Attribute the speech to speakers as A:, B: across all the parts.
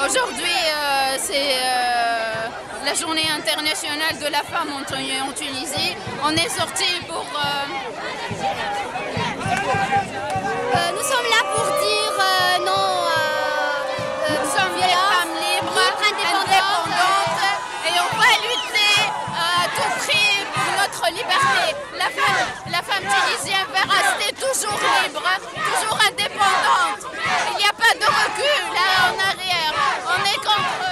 A: Aujourd'hui, c'est la journée internationale de la femme en Tunisie. On est sorti pour...
B: nous sommes là pour dire non.
A: Nous sommes des femmes libres, indépendantes, et on va lutter à tout prix pour notre liberté. La femme tunisienne va rester toujours libre, toujours indépendante. Il n'y a pas de recul là en arrière. On est contre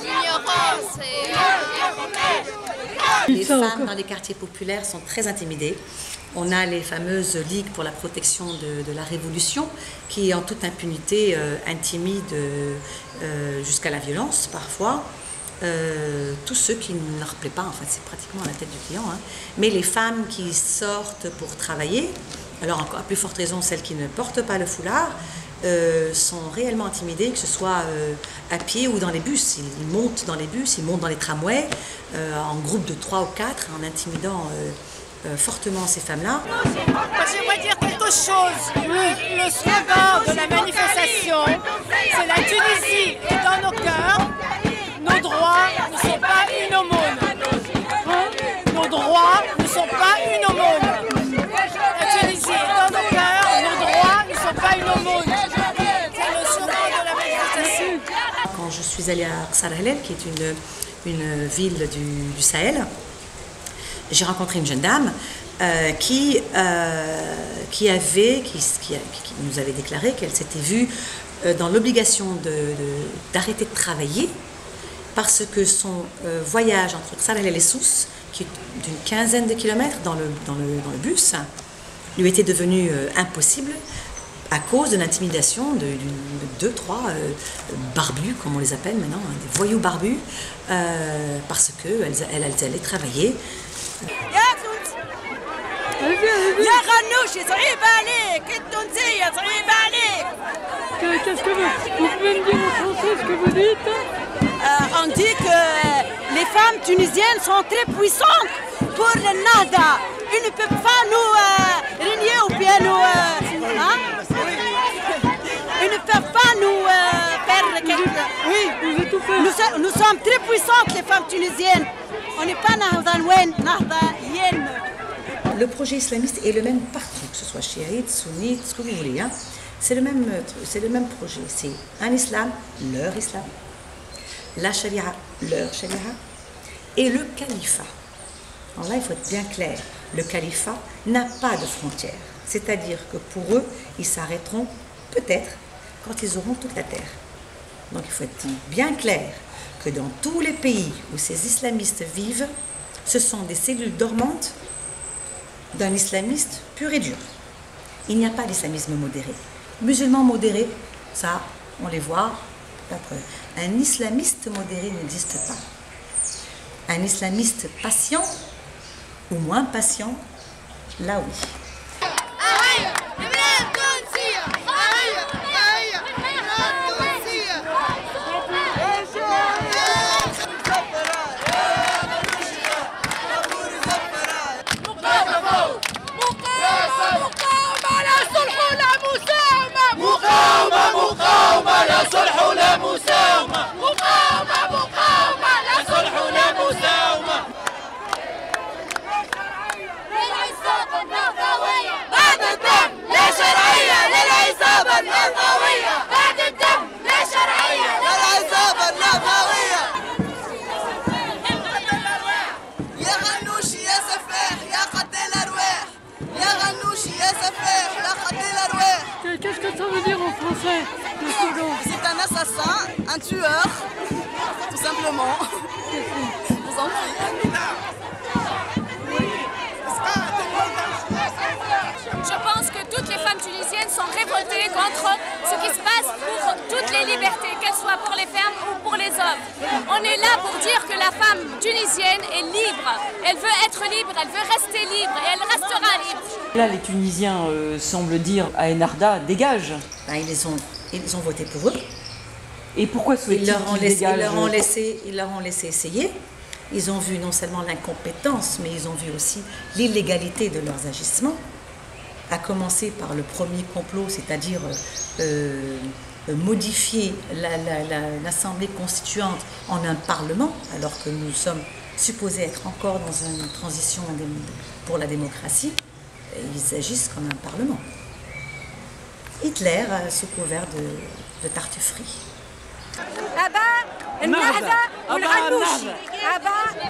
A: l'ignorance.
C: Les femmes dans les quartiers populaires sont très intimidées. On a les fameuses ligues pour la protection de la révolution qui, en toute impunité, intimident jusqu'à la violence parfois. Tous ceux qui ne leur plaît pas, en fait, c'est pratiquement à la tête du client. Hein. Mais les femmes qui sortent pour travailler, alors encore à plus forte raison celles qui ne portent pas le foulard, sont réellement intimidées, que ce soit à pied ou dans les bus. Ils montent dans les bus, ils montent dans les tramways, en groupe de 3 ou 4, en intimidant fortement ces femmes-là.
D: J'aimerais dire quelque chose. Le slogan de la manifestation, c'est la Tunisie est dans nos cœurs. Nos droits ne sont pas une aumône. Nos droits ne sont pas une aumône. La Tunisie est dans nos cœurs. Nos droits ne sont pas une aumône. C'est le slogan de la manifestation.
C: Quand je suis allée à Ksar Helel, qui est une ville du Sahel, j'ai rencontré une jeune dame qui nous avait déclaré qu'elle s'était vue dans l'obligation d'arrêter de travailler parce que son voyage entre Ksar Helel et Sousse, qui est d'une 15aine de kilomètres dans le bus, lui était devenu impossible à cause de l'intimidation de 2-3 barbus, comme on les appelle maintenant, hein, des voyous barbus, parce qu'elles allaient travailler.
D: يا غنوش صعيب عليك التونسية صعيب عليك.
E: Qu'est-ce que vous pouvez me dire en français ce que vous dites?
D: On dit que les femmes tunisiennes sont très puissantes pour le nada. Ils ne peuvent pas nous régner ou bien nous... hein? Ils ne peuvent pas nous faire quelque... Oui, nous sommes très puissantes les femmes tunisiennes. On n'est pas nahdalouen, nahdaïen.
C: Le projet islamiste est le même partout, que ce soit chiite, sunnite, ce que vous voulez. Hein. C'est le même projet. C'est un islam, leur islam. La charia, leur charia. Et le califat. Alors là, il faut être bien clair. Le califat n'a pas de frontières. C'est-à-dire que pour eux, ils s'arrêteront peut-être quand ils auront toute la terre. Donc il faut être bien clair que dans tous les pays où ces islamistes vivent, ce sont des cellules dormantes d'un islamiste pur et dur. Il n'y a pas d'islamisme modéré. Musulmans modérés, ça, on les voit, la preuve. Un islamiste modéré n'existe pas. Un islamiste patient, ou moins patient, là oui.
E: Qu'est-ce que ça veut dire en français, le slogan?
D: C'est un assassin, un tueur, tout simplement. Je vous en prie.
A: Je pense que toutes les femmes tunisiennes sont révoltées contre ce qui se passe pour toutes les libertés, qu'elles soient pour les femmes ou pour les hommes. On est là pour dire que la femme tunisienne est libre. Elle veut être libre, elle veut rester libre et elle restera libre.
F: Là, les Tunisiens semblent dire à Enarda, dégage.
C: Ben, ils ont voté pour eux.
F: Et pourquoi souhaitent-ils qu'ils dégagent?
C: Ils leur ont laissé essayer. Ils ont vu non seulement l'incompétence, mais ils ont vu aussi l'illégalité de leurs agissements. À commencer par le premier complot, c'est-à-dire modifier l'Assemblée constituante en un Parlement, alors que nous sommes supposés être encore dans une transition pour la démocratie, ils agissent comme un Parlement. Hitler sous couvert de tartufferie.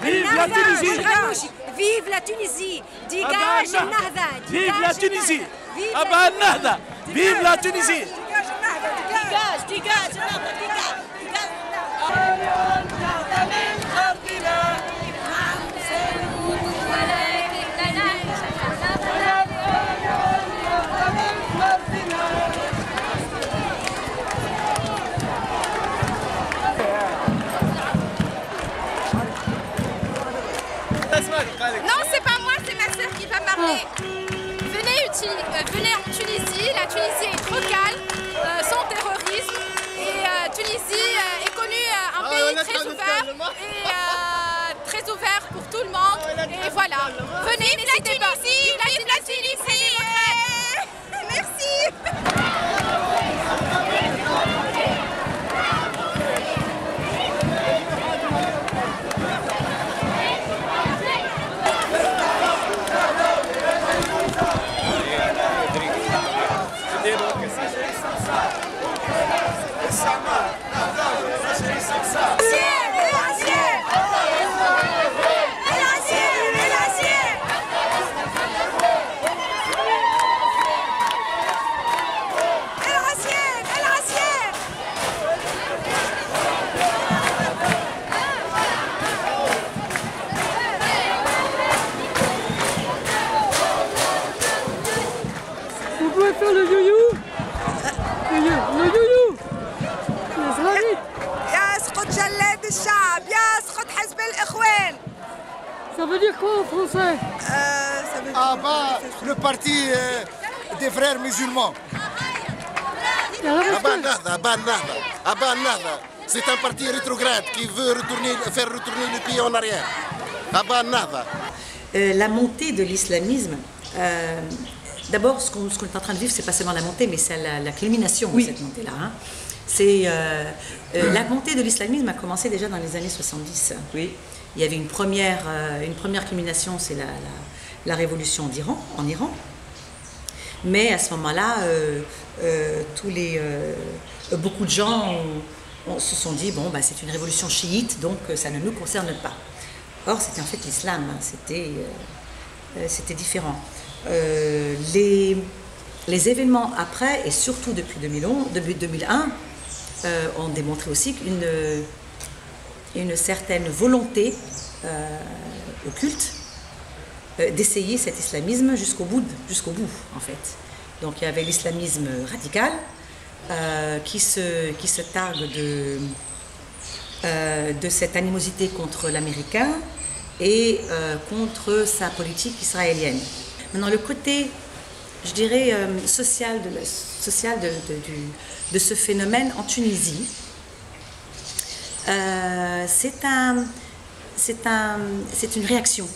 G: Vive la Tunisie! Vive la Tunisie! Dégage Nahda! Vive la Tunisie! Abba Nahda! Vive la Tunisie! Dégage, dégage!
A: Non, c'est pas moi, c'est ma sœur qui va parler. Venez en Tunisie, la Tunisie est trop calme, sans terrorisme. Et Tunisie est connue un pays très ouvert et très ouvert pour tout le monde. Et voilà, venez, n'hésitez pas. Vive la Tunisie! Merci!
E: Vous pouvez faire le you-you. Le you-you. Ça veut dire quoi en français?
H: Le parti des frères musulmans. Abba Nahda. C'est un parti rétrograde qui veut faire retourner le pays en arrière. Abba Nahda.
C: La montée de l'islamisme, d'abord ce qu'on est en train de vivre, c'est pas seulement la montée, mais c'est la culmination de cette montée-là. Hein. La montée de l'islamisme a commencé déjà dans les années 70.
F: Oui.
C: Il y avait une première culmination, c'est la révolution en Iran. Mais à ce moment-là, beaucoup de gens se sont dit, bon, bah, c'est une révolution chiite, donc ça ne nous concerne pas. Or, c'était en fait l'islam, hein, c'était différent. Les événements après, et surtout depuis 2001, ont démontré aussi une certaine volonté occulte d'essayer cet islamisme jusqu'au bout, en fait. Donc il y avait l'islamisme radical qui se targue de cette animosité contre l'américain et contre sa politique israélienne. Maintenant, le côté, je dirais, social de ce phénomène en Tunisie, c'est une réaction.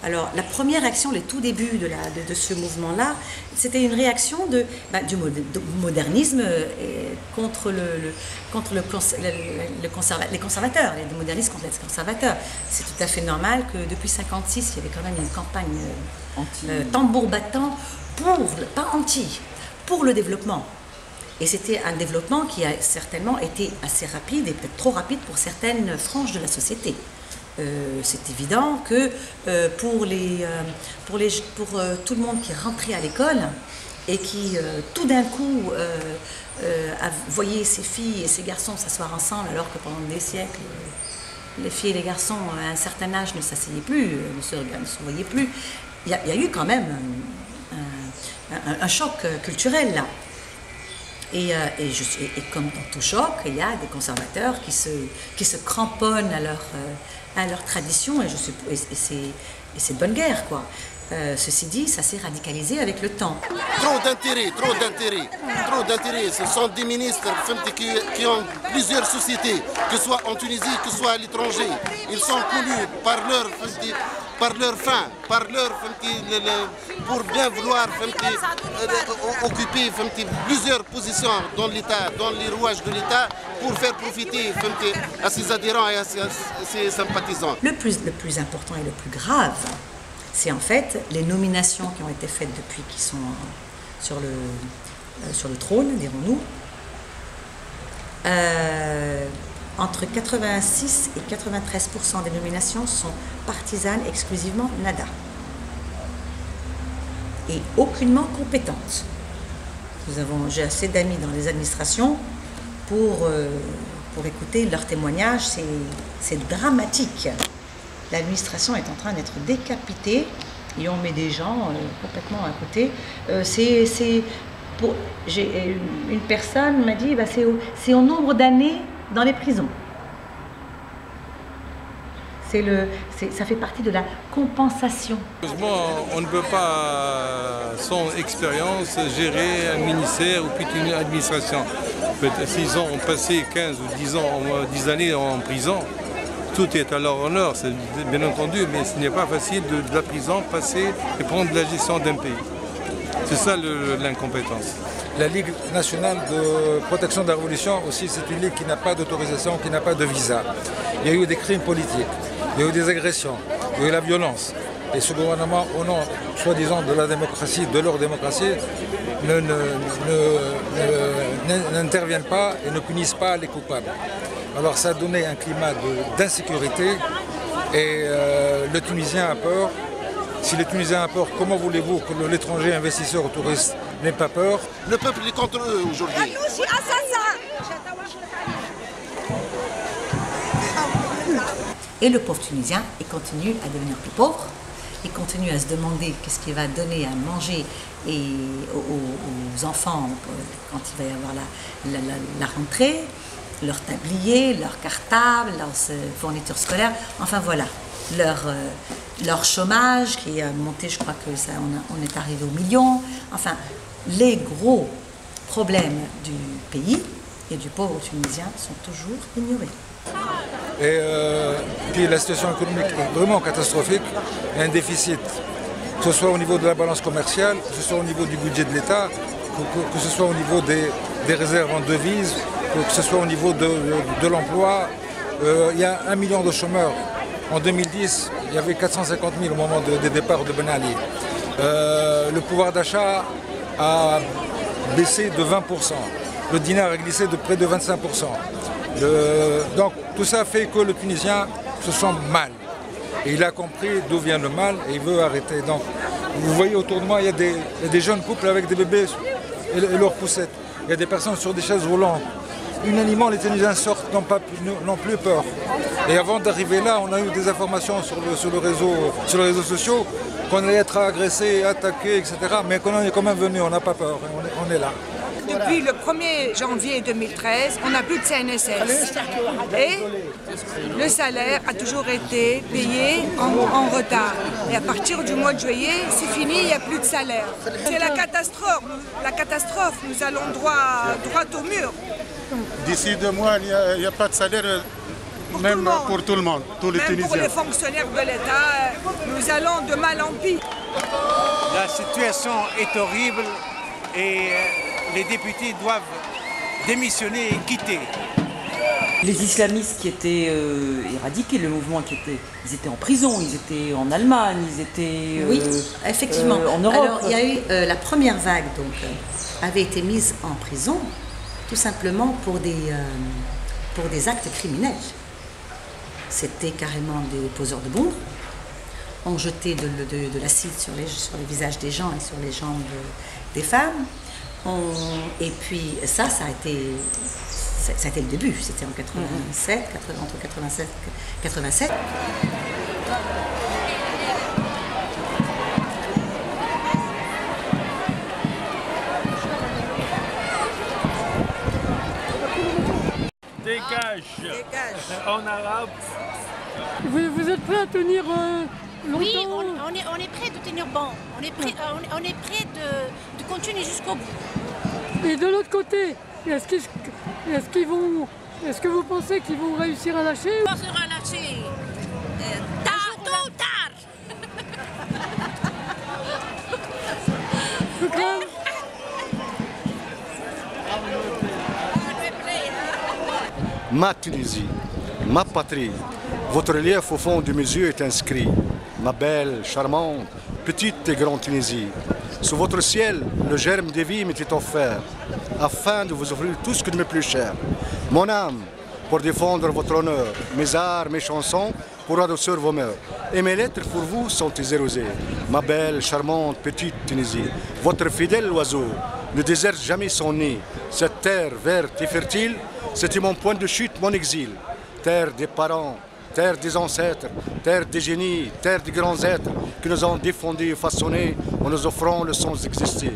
C: Alors, la première réaction, les tout débuts de ce mouvement-là, c'était une réaction du modernisme contre les conservateurs, les modernistes contre les conservateurs. C'est tout à fait normal que depuis 1956, il y avait quand même une campagne tambour battant pour le développement. Et c'était un développement qui a certainement été assez rapide et peut-être trop rapide pour certaines franges de la société. C'est évident que pour tout le monde qui rentrait à l'école et qui tout d'un coup voyait ses filles et ses garçons s'asseoir ensemble alors que pendant des siècles les filles et les garçons à un certain âge ne s'asseyaient plus, ne se voyaient plus. Il y a eu quand même un choc culturel là. Et comme dans tout choc, il y a des conservateurs qui se cramponnent à leur tradition, et c'est de bonne guerre, quoi. Ceci dit, ça s'est radicalisé avec le temps.
H: Trop d'intérêt, trop d'intérêt, trop d'intérêt. Ce sont des ministres qui ont plusieurs sociétés, que ce soit en Tunisie, que ce soit à l'étranger. Ils sont connus par leur fin, pour bien vouloir occuper plusieurs positions dans l'État, dans les rouages de l'État, pour faire profiter à ses adhérents et à ses sympathisants.
C: Le plus important et le plus grave, c'est en fait les nominations qui ont été faites depuis qu'ils sont sur le trône, dirons-nous. Entre 86 et 93% des nominations sont partisanes exclusivement nada. Et aucunement compétentes. J'ai assez d'amis dans les administrations pour écouter leurs témoignages, c'est dramatique. L'administration est en train d'être décapitée et on met des gens complètement à côté. Une personne m'a dit c'est au nombre d'années dans les prisons. Ça fait partie de la compensation.
I: Heureusement, on ne peut pas, sans expérience, gérer un ministère ou plutôt une administration. S'ils ont passé 15 ou 10 années en prison, tout est à leur honneur, c'est bien entendu, mais ce n'est pas facile de la prison passer et prendre la gestion d'un pays. C'est ça l'incompétence.
J: La Ligue nationale de protection de la révolution aussi, c'est une ligue qui n'a pas d'autorisation, qui n'a pas de visa. Il y a eu des crimes politiques, il y a eu des agressions, il y a eu la violence. Et ce gouvernement, au nom, soi-disant, de la démocratie, de leur démocratie, n'interviennent pas et ne punissent pas les coupables. Alors ça a donné un climat d'insécurité et le Tunisien a peur. Si les Tunisiens ont peur, comment voulez-vous que l'étranger investisseur ou touriste n'ait pas peur?
H: Le peuple est contre eux aujourd'hui.
C: Et le pauvre Tunisien, il continue à devenir plus pauvre. Il continue à se demander qu'est-ce qu'il va donner à manger aux enfants quand il va y avoir la rentrée, leur tablier, leur cartable, leurs fournitures scolaires, enfin voilà, leur chômage qui a monté, je crois que on est arrivé au million, enfin les gros problèmes du pays et du pauvre Tunisien sont toujours ignorés.
J: Et puis la situation économique est vraiment catastrophique, il y a un déficit, que ce soit au niveau de la balance commerciale, que ce soit au niveau du budget de l'État, que ce soit au niveau des réserves en devises, que ce soit au niveau de l'emploi. Il y a 1 million de chômeurs. En 2010, il y avait 450 000 au moment des départs de Ben Ali. Le pouvoir d'achat a baissé de 20%. Le dinar a glissé de près de 25%. Donc tout ça fait que le Tunisien se sent mal. Et il a compris d'où vient le mal et il veut arrêter. Donc vous voyez autour de moi, il y a des jeunes couples avec des bébés et leurs poussettes. Il y a des personnes sur des chaises roulantes. Unanimement, les Tunisiens sortent, n'ont plus peur. Et avant d'arriver là, on a eu des informations sur les réseaux sociaux qu'on allait être agressé, attaqué, etc. Mais qu'on est quand même venu, on n'a pas peur, on est là.
K: Depuis le 1er janvier 2013, on n'a plus de CNSS. Et le salaire a toujours été payé en retard. Et à partir du mois de juillet, c'est fini, il n'y a plus de salaire. C'est la catastrophe. La catastrophe, nous allons droit au mur.
L: D'ici 2 mois, il n'y a pas de salaire, même pour tout le monde, tous les Tunisiens.
K: Même pour les fonctionnaires de l'État, nous allons de mal en pis.
M: La situation est horrible et les députés doivent démissionner et quitter.
F: Les islamistes qui étaient éradiqués, le mouvement ils étaient en prison, ils étaient en Allemagne, ils étaient
C: oui, effectivement.
F: En Europe.
C: Alors il y a eu la première vague avait été mise en prison tout simplement pour des actes criminels. C'était carrément des poseurs de bombes. On jetait de l'acide sur les visages des gens et sur les jambes des femmes. Et puis ça a été le début, c'était en 87, entre 87 et 87.
E: Dégage. En arabe. Vous êtes prêt à tenir
D: Oui, on est prêt de tenir bon. On est prêt de continuer jusqu'au bout.
E: Et de l'autre côté, est-ce que vous pensez qu'ils vont réussir à lâcher?
D: On sera lâché tôt ou tard.
N: Ma Tunisie, ma patrie, votre relief au fond de mes yeux est inscrit. Ma belle, charmante, petite et grande Tunisie. Sous votre ciel, le germe des vies m'était offert, afin de vous offrir tout ce qui m'est plus cher. Mon âme, pour défendre votre honneur, mes arts, mes chansons, pour adoucir vos mœurs. Et mes lettres pour vous sont érosées. Ma belle, charmante, petite Tunisie, votre fidèle oiseau ne déserte jamais son nid. Cette terre verte et fertile, c'était mon point de chute, mon exil. Terre des parents, terre des ancêtres, terre des génies, terre des grands êtres qui nous ont défendus et façonnés en nous offrant le sens d'exister.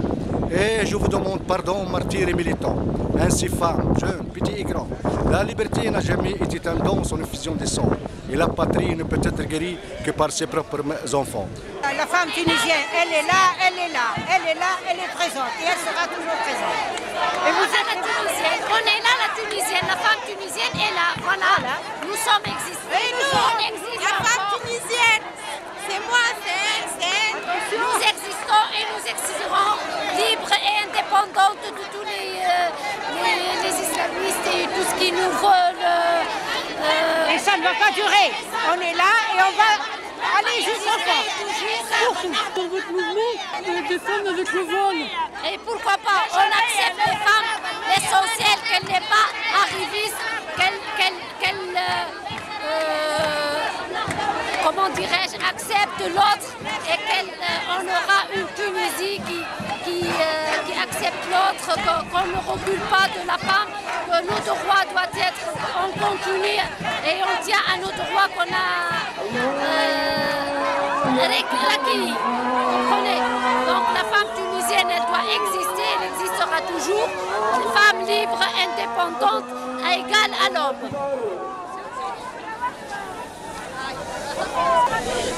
N: Et je vous demande pardon, martyrs et militants, ainsi femmes, jeunes, petits et grands. La liberté n'a jamais été un don sans effusion des sangs. Et la patrie ne peut être guérie que par ses propres enfants.
K: La femme tunisienne, elle est là, elle est là, elle est là, elle est présente et elle sera toujours présente.
A: Et vous êtes la Tunisienne, on est là la Tunisienne, la femme tunisienne est là, voilà, nous sommes existants.
B: Et nous,
A: on existe.
B: la femme tunisienne, c'est moi, c'est elle.
A: Nous existons et nous existerons libres et indépendantes de tous les islamistes et tout ce qui nous veulent.
K: Et ça ne va pas durer. On est là et on va aller jusqu'au fond.
E: Dans votre mouvement, des femmes avec le voile.
A: Et pourquoi pas, on accepte les femmes, l'essentiel qu'elle n'est pas arriviste, comment dirais-je, accepte l'autre et qu'on aura une Tunisie qui accepte l'autre, qu'on ne recule pas de la femme, que nos droits doivent être, on continue et on tient à nos droits qu'on a acquis. Comprenez? Donc la femme tunisienne, elle doit exister, elle existera toujours. Une femme libre, indépendante, égale à l'homme.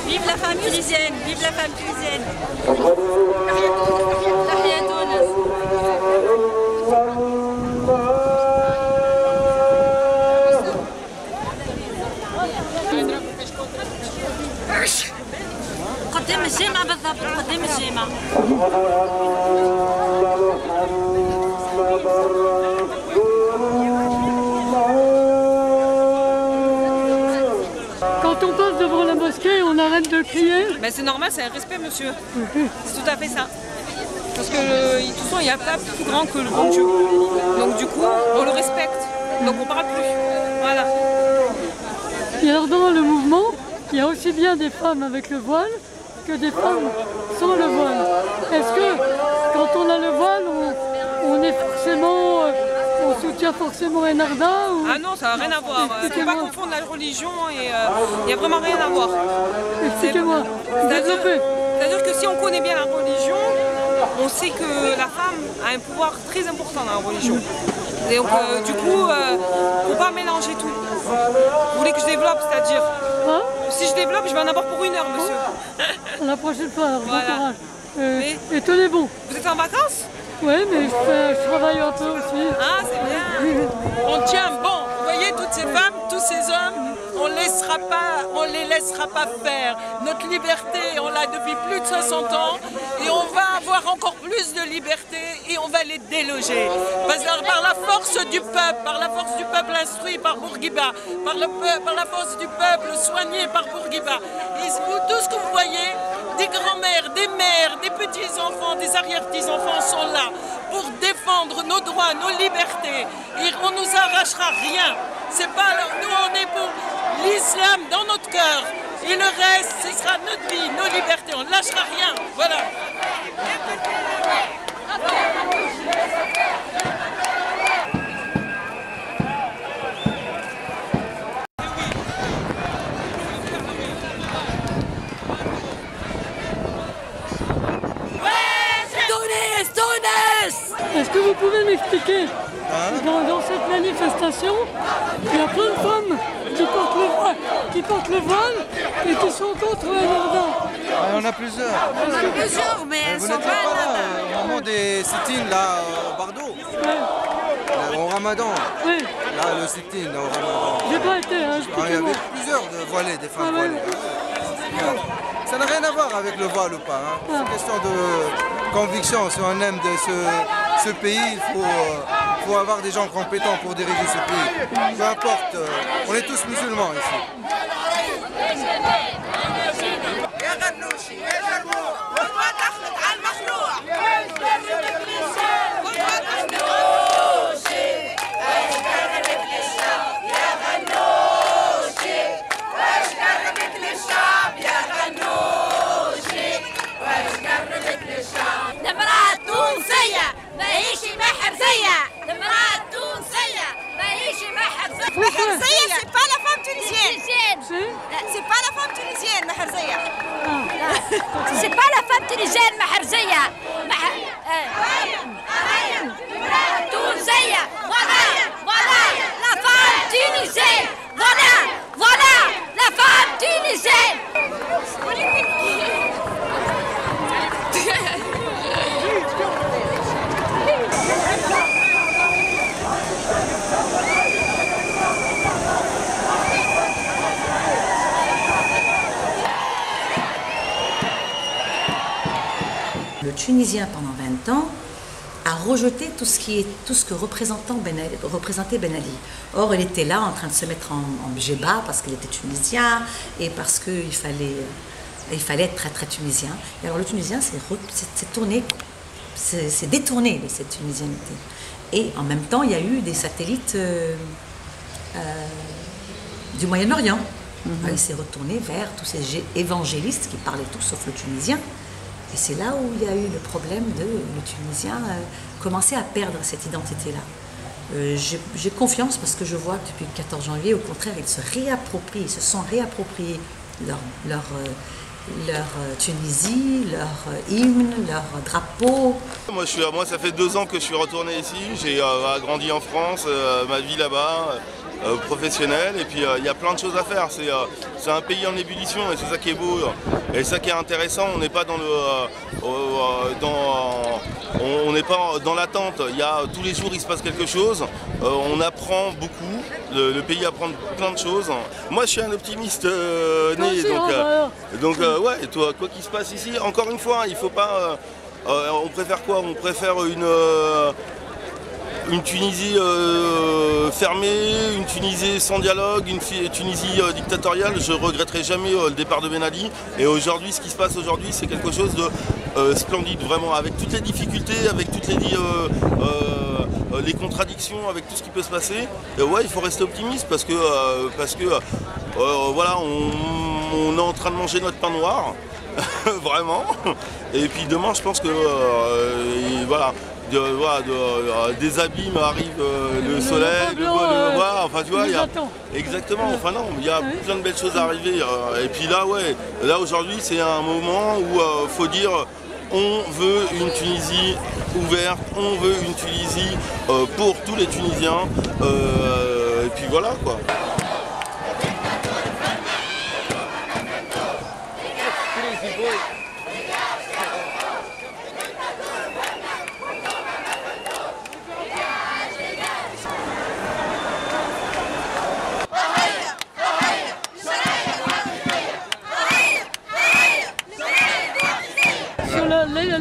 O: Vive la femme tunisienne, vive la femme tunisienne. قدام الجامعة بالضبط، قدام الجامعة.
E: Quand on passe devant la mosquée, on arrête de crier.
O: Ben c'est normal, c'est un respect, monsieur. C'est tout à fait ça. Parce que de toute façon, il n'y a pas plus grand que le bon Dieu. Donc du coup, on le respecte. Donc on ne parle plus. Voilà.
E: Et alors dans le mouvement, il y a aussi bien des femmes avec le voile que des femmes sans le voile. Est-ce que quand on a le voile, on est forcément, on soutient forcément Enarda ou...
O: Ah non, ça n'a rien à voir. Il ne faut pas confondre la religion et il n'y a vraiment rien à voir.
E: Expliquez-moi.
O: C'est-à-dire que si on connaît bien la religion, on sait que la femme a un pouvoir très important dans la religion. Et donc du coup, il ne faut pas mélanger tout. Vous voulez que je développe, c'est-à-dire si je développe, je vais en avoir pour 1 heure, monsieur.
E: La prochaine fois, alors,
O: voilà.
E: bon courage. Et tenez bon.
O: Vous êtes en vacances?
E: Oui, mais je travaille un peu aussi.
O: Ah, c'est bien.
P: On tient bon. Vous voyez, toutes ces femmes, tous ces hommes, on les laissera pas faire. Notre liberté, on l'a depuis plus de 60 ans et on va avoir encore plus de liberté et on va les déloger. Par la force du peuple instruit par Bourguiba, par la force du peuple soigné par Bourguiba. Et tout ce que vous voyez, des grands-mères, des mères, des petits-enfants, des arrière-petits-enfants sont là pour défendre nos droits, nos libertés. Et on ne nous arrachera rien. C'est pas alors, nous on est pour l'islam dans notre cœur. Et le reste, ce sera notre vie, nos libertés. On ne lâchera rien. Voilà.
E: Est-ce que vous pouvez m'expliquer, dans cette manifestation, il y a plein de femmes qui portent le qui portent le voile et qui sont contre un Jordan.
Q: Il y en a plusieurs.
O: Mais elles
Q: vous
O: sont
Q: n'étiez pas là
O: pas
Q: au moment des sit-ins là au Bardo. Au Ramadan.
E: Oui.
Q: Là, le sit-in au Ramadan.
E: J'ai pas été, hein,
Q: Il y avait plusieurs de voilés, des femmes voilées. Ça n'a rien à voir avec le voile ou pas. Hein. C'est une question de conviction. Si on aime ce pays, il faut avoir des gens compétents pour diriger ce pays. Peu importe, on est tous musulmans ici.
O: Maherziya, c'est pas la femme tunisienne. C'est pas la femme tunisienne, Maherziya.
B: C'est pas la femme tunisienne, Maherziya. Tunisienne, voilà, la femme tunisienne. Voilà, la femme tunisienne.
C: Le Tunisien, pendant 20 ans, a rejeté tout ce que représentait Ben Ali. Or, il était là en train de se mettre en djebba parce qu'il était tunisien et parce qu'il fallait être très très tunisien. Et alors le Tunisien s'est détourné de cette tunisianité. Et en même temps, il y a eu des satellites du Moyen-Orient. Il s'est retourné vers tous ces évangélistes qui parlaient tous sauf le tunisien. Et c'est là où il y a eu le problème le Tunisien commençait à perdre cette identité-là. J'ai confiance parce que je vois que depuis le 14 janvier, au contraire, ils se sont réappropriés leur Tunisie, leur hymne, leur drapeau.
R: Moi, ça fait 2 ans que je suis retourné ici. J'ai grandi en France, ma vie là-bas. Professionnel, et puis il y a plein de choses à faire. C'est un pays en ébullition et c'est ça qui est beau et ça qui est intéressant. On n'est pas on n'est pas dans l'attente. Tous les jours il se passe quelque chose. On apprend beaucoup. Le pays apprend plein de choses. Moi je suis un optimiste né, donc ouais. Et toi, quoi qu'il se passe ici, encore une fois, il faut pas. On préfère quoi? On préfère une Tunisie fermée, une Tunisie sans dialogue, une Tunisie dictatoriale. Je ne regretterai jamais le départ de Ben Ali. Et aujourd'hui, ce qui se passe aujourd'hui, c'est quelque chose de splendide, vraiment, avec toutes les difficultés, avec toutes les contradictions, avec tout ce qui peut se passer. Et ouais, il faut rester optimiste parce que voilà, on est en train de manger notre pain noir, vraiment. Et puis demain, je pense que voilà. Des abîmes arrivent, le soleil, le bois, enfin tu vois, exactement, enfin non, il y a plein de belles choses à arriver. Et puis là, ouais, là aujourd'hui c'est un moment où faut dire on veut une Tunisie ouverte, on veut une Tunisie pour tous les Tunisiens, et puis voilà quoi.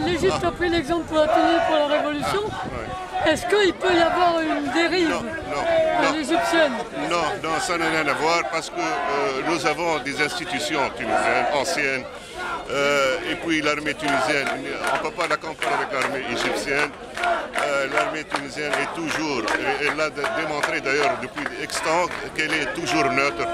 E: L'Égypte a pris l'exemple pour la Tunisie pour la Révolution. Est-ce qu'il peut y avoir une dérive égyptienne?
S: Non, ça n'a rien à voir parce que nous avons des institutions tunisiennes anciennes et puis l'armée tunisienne, on ne peut pas la comparer avec l'armée égyptienne. L'armée tunisienne est toujours, elle l'a démontré d'ailleurs depuis Extant, qu'elle est toujours neutre.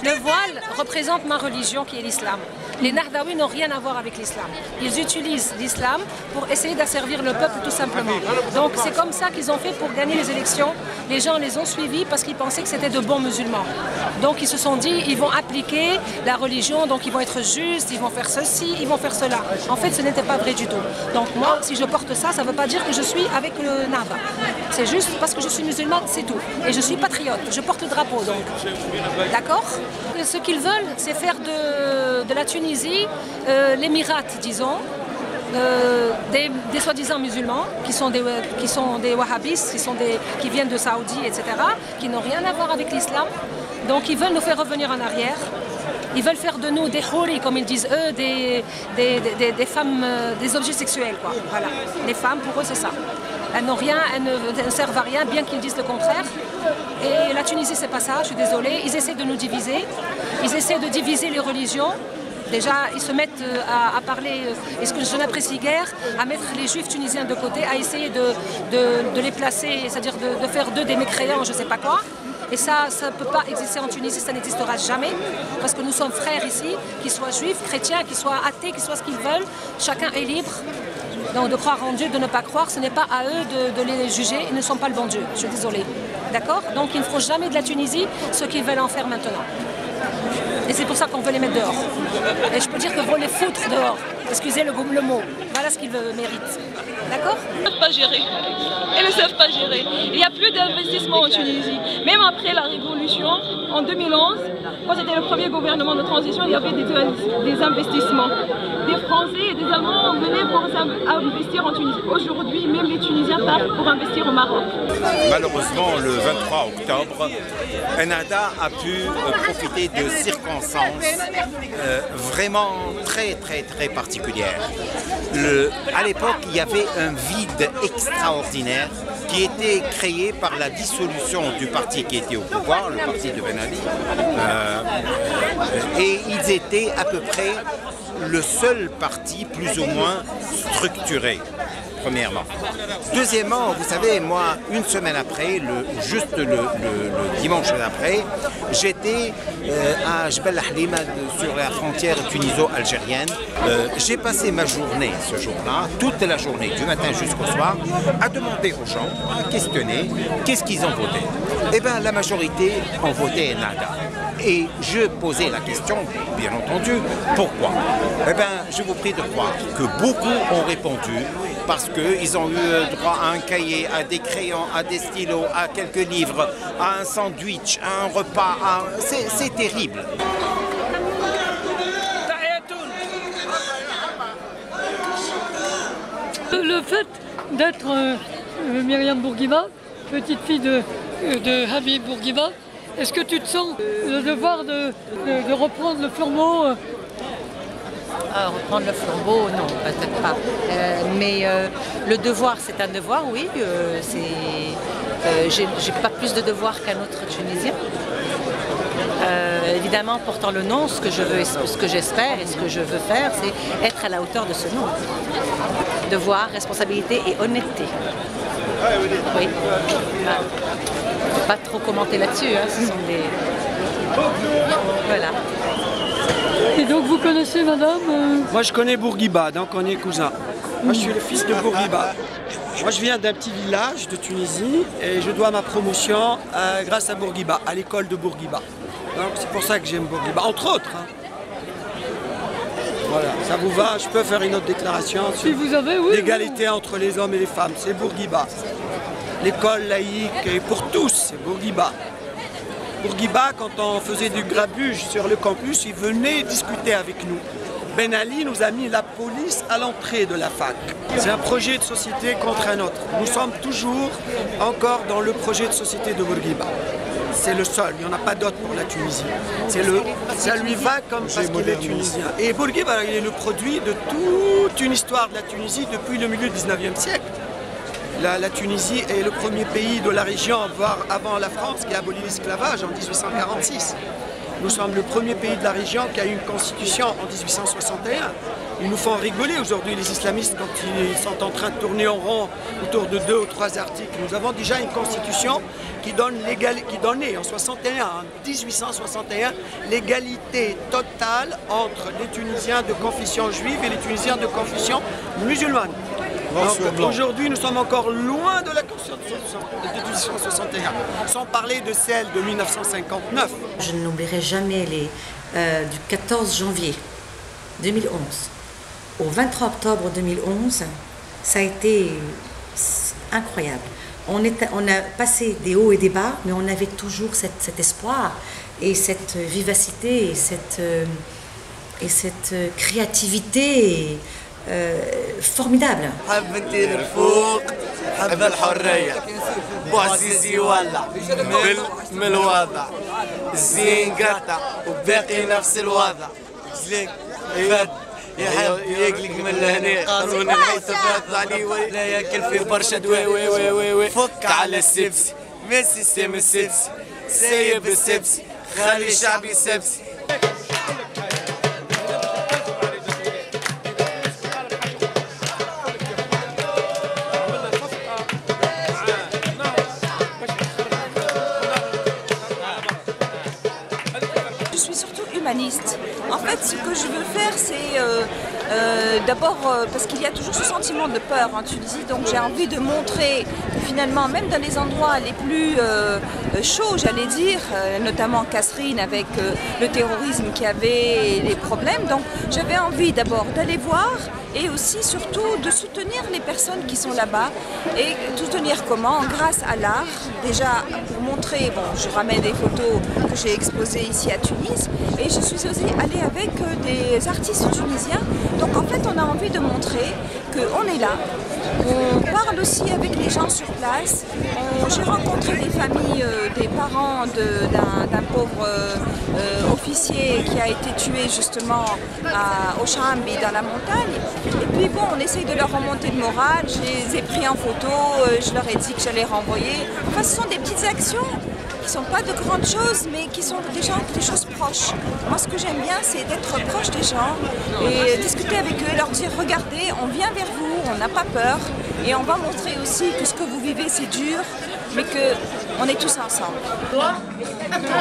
T: Le voile représente ma religion qui est l'islam. Les Nahdaouis n'ont rien à voir avec l'islam. Ils utilisent l'islam pour essayer d'asservir le peuple tout simplement. Donc c'est comme ça qu'ils ont fait pour gagner les élections. Les gens les ont suivis parce qu'ils pensaient que c'était de bons musulmans. Donc ils se sont dit, ils vont appliquer la religion, donc ils vont être justes, ils vont faire ceci, ils vont faire cela. En fait, ce n'était pas vrai du tout. Donc moi, si je porte ça, ça ne veut pas dire que je suis avec le Nahda. C'est juste parce que je suis musulmane, c'est tout. Et je suis patriote, je porte le drapeau donc. D'accord ? Ce qu'ils veulent, c'est faire de la Tunisie l'émirat, disons, des soi-disant musulmans qui sont des wahhabistes, qui viennent de Saoudi, etc., qui n'ont rien à voir avec l'islam. Donc ils veulent nous faire revenir en arrière. Ils veulent faire de nous des houri, comme ils disent eux, des femmes, des objets sexuels, quoi. Voilà. Les femmes, pour eux, c'est ça. Elles n'ont rien, elles ne servent à rien, bien qu'ils disent le contraire. Et la Tunisie, c'est pas ça, je suis désolée. Ils essaient de nous diviser. Ils essaient de diviser les religions. Déjà, ils se mettent à parler, et ce que je n'apprécie guère, à mettre les juifs tunisiens de côté, à essayer de les placer, c'est-à-dire de faire d'eux des mécréants, je ne sais pas quoi. Et ça ne peut pas exister en Tunisie, ça n'existera jamais, parce que nous sommes frères ici, qu'ils soient juifs, chrétiens, qu'ils soient athées, qu'ils soient ce qu'ils veulent, chacun est libre. Donc de croire en Dieu, de ne pas croire, ce n'est pas à eux de les juger, ils ne sont pas le bon Dieu, je suis désolée. D'accord? Donc ils ne feront jamais de la Tunisie ce qu'ils veulent en faire maintenant. Et c'est pour ça qu'on veut les mettre dehors. Et je peux dire que vont les foutre dehors. Excusez le mot. Voilà ce qu'ils méritent. D'accord?
U: Ils ne savent pas gérer. Ils ne savent pas gérer. Il n'y a plus d'investissement en Tunisie. Même après la révolution, en 2011, quand c'était le premier gouvernement de transition, il y avait des investissements. Des Français et des Allemands venaient pour investir en Tunisie. Aujourd'hui, même les Tunisiens partent pour investir au Maroc.
V: Malheureusement, le 23 octobre, Ennahda a pu profiter de circonstances vraiment très particulières. À l'époque, il y avait un vide extraordinaire qui était créé par la dissolution du parti qui était au pouvoir, le parti de Ben Ali. Et ils étaient à peu près le seul parti plus ou moins structuré, premièrement. Deuxièmement, vous savez, moi, une semaine après, juste le dimanche d'après, j'étais à Jebel Halima sur la frontière tuniso-algérienne. J'ai passé ma journée ce jour-là, toute la journée, du matin jusqu'au soir, à demander aux gens, à questionner, qu'est-ce qu'ils ont voté. Eh bien, la majorité ont voté Ennahda. Et je posais la question, bien entendu, pourquoi? Eh bien, je vous prie de croire que beaucoup ont répondu parce qu'ils ont eu droit à un cahier, à des crayons, à des stylos, à quelques livres, à un sandwich, à un repas. C'est terrible.
E: Le fait d'être Myriam Bourguiba, petite fille de Habib Bourguiba, est-ce que tu te sens le devoir de reprendre le flambeau
W: Reprendre le flambeau, non, peut-être pas. Mais le devoir, c'est un devoir, oui. J'ai pas plus de devoir qu'un autre Tunisien. Évidemment, portant le nom, ce que je veux, ce que j'espère et ce que je veux faire, c'est être à la hauteur de ce nom. Devoir, responsabilité et honnêteté. Oui. Je ne peux pas trop commenter là-dessus, hein. Ce sont des... Voilà.
E: Et donc vous connaissez madame
X: Moi je connais Bourguiba, donc on est cousins. Moi je suis le fils de Bourguiba. Moi je viens d'un petit village de Tunisie et je dois ma promotion grâce à Bourguiba, à l'école de Bourguiba. Donc c'est pour ça que j'aime Bourguiba, entre autres. Hein. Voilà, ça vous va? Je peux faire une autre déclaration sur l'égalité entre les hommes et les femmes. C'est Bourguiba. L'école laïque est pour tous, c'est Bourguiba. Bourguiba, quand on faisait du grabuge sur le campus, il venait discuter avec nous. Ben Ali nous a mis la police à l'entrée de la fac. C'est un projet de société contre un autre. Nous sommes toujours encore dans le projet de société de Bourguiba. C'est le seul, il n'y en a pas d'autre pour la Tunisie. Ça lui va comme parce qu'il est tunisien. Et Bourguiba, il est le produit de toute une histoire de la Tunisie depuis le milieu du 19e siècle. La Tunisie est le premier pays de la région, voire avant la France, qui a aboli l'esclavage en 1846. Nous sommes le premier pays de la région qui a eu une constitution en 1861. Ils nous font rigoler aujourd'hui, les islamistes, quand ils sont en train de tourner en rond autour de 2 ou 3 articles. Nous avons déjà une constitution qui donnait en 1861 l'égalité totale entre les Tunisiens de confession juive et les Tunisiens de confession musulmane. Aujourd'hui, nous sommes encore loin de la Constitution de 1861, sans parler de celle de 1959.
C: Je n'oublierai jamais du 14 janvier 2011 au 23 octobre 2011, ça a été incroyable. On a passé des hauts et des bas, mais on avait toujours cet espoir et cette vivacité et cette créativité formidable.
G: بوعزيزي ولع من الوضع الزين قطع وباقي نفس الوضع زليك فد يقلق من لهنا قانون العيسى فات علي لا ياكل في برشا دواء فك على السبسي من سيستم السبسي سايب السبسي خلي شعبي سبسي.
H: En fait, ce que je veux faire, c'est d'abord parce qu'il y a toujours ce sentiment de peur en Tunisie, donc j'ai envie de montrer que finalement, même dans les endroits les plus chauds, j'allais dire, notamment Kasserine avec le terrorisme qui avait les problèmes, donc j'avais envie d'abord d'aller voir et aussi surtout de soutenir les personnes qui sont là-bas. Et soutenir comment? Grâce à l'art, déjà pour montrer, bon, je ramène des photos que j'ai exposées ici à Tunis, et je suis aussi allée avec des artistes tunisiens. Donc en fait, on a envie de montrer qu'on est là. On parle aussi avec les gens sur place. J'ai rencontré des familles, des parents d'un pauvre officier qui a été tué justement au Chambi dans la montagne. Et puis bon, on essaye de leur remonter le moral. Je les ai pris en photo, je leur ai dit que j'allais renvoyer. Enfin, ce sont des petites actions qui ne sont pas de grandes choses, mais qui sont des choses proches. Moi, ce que j'aime bien, c'est d'être proche des gens et discuter avec eux, leur dire, regardez, on vient vers vous, on n'a pas peur, et on va montrer aussi que ce que vous vivez, c'est dur, mais qu'on est tous ensemble.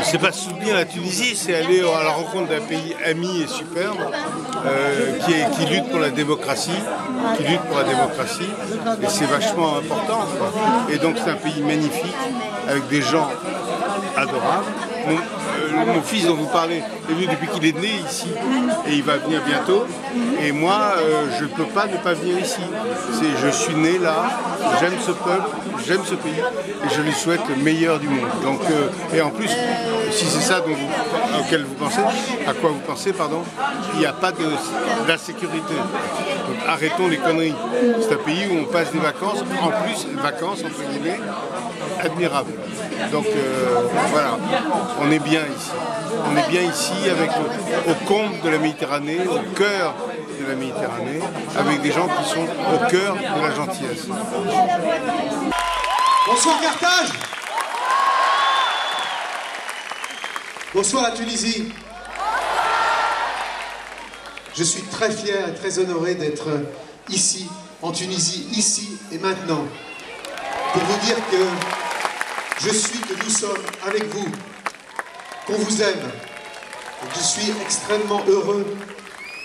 I: C'est pas soutenir la Tunisie, c'est aller à la rencontre d'un pays ami et superbe, qui lutte pour la démocratie, et c'est vachement important, quoi. Et donc c'est un pays magnifique, avec des gens adorables. Mon fils dont vous parlez est venu depuis qu'il est né ici et il va venir bientôt. Et moi, je ne peux pas ne pas venir ici. Je suis né là, j'aime ce peuple, j'aime ce pays et je lui souhaite le meilleur du monde. Donc, et en plus, si c'est ça auquel vous pensez, à quoi vous pensez, pardon, il n'y a pas d'insécurité. Donc arrêtons les conneries. C'est un pays où on passe des vacances, en plus, vacances entre guillemets, admirables. Donc voilà, on est bien ici. On est bien ici au comble de la Méditerranée, au cœur de la Méditerranée, avec des gens qui sont au cœur de la gentillesse.
J: Bonsoir Carthage. Bonsoir la Tunisie. Je suis très fier et très honoré d'être ici, en Tunisie, ici et maintenant, pour vous dire que que nous sommes avec vous, qu'on vous aime. Et je suis extrêmement heureux,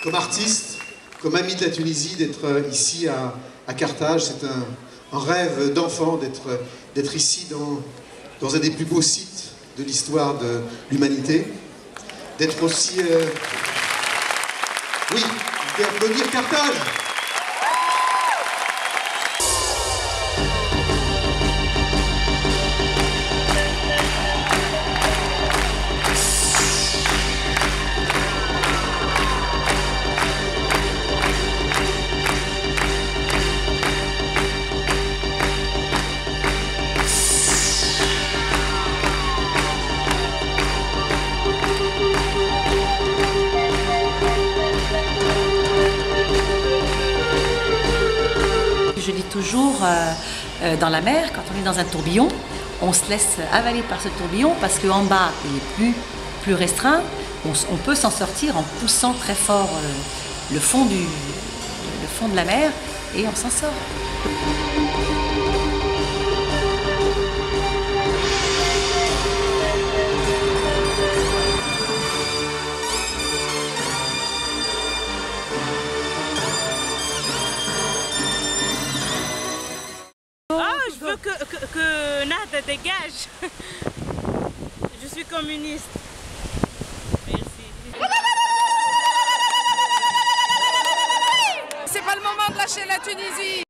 J: comme artiste, comme ami de la Tunisie, d'être ici à Carthage. C'est un rêve d'enfant d'être ici dans un des plus beaux sites de l'histoire de l'humanité. D'être aussi... Oui, je vais applaudir Carthage.
W: Je dis toujours, dans la mer, quand on est dans un tourbillon, on se laisse avaler par ce tourbillon parce qu'en bas, il est plus restreint. On peut s'en sortir en poussant très fort le fond de la mer et on s'en sort.
Y: Que Nahda dégage. Je suis communiste. Merci.
Z: C'est pas le moment de lâcher la Tunisie.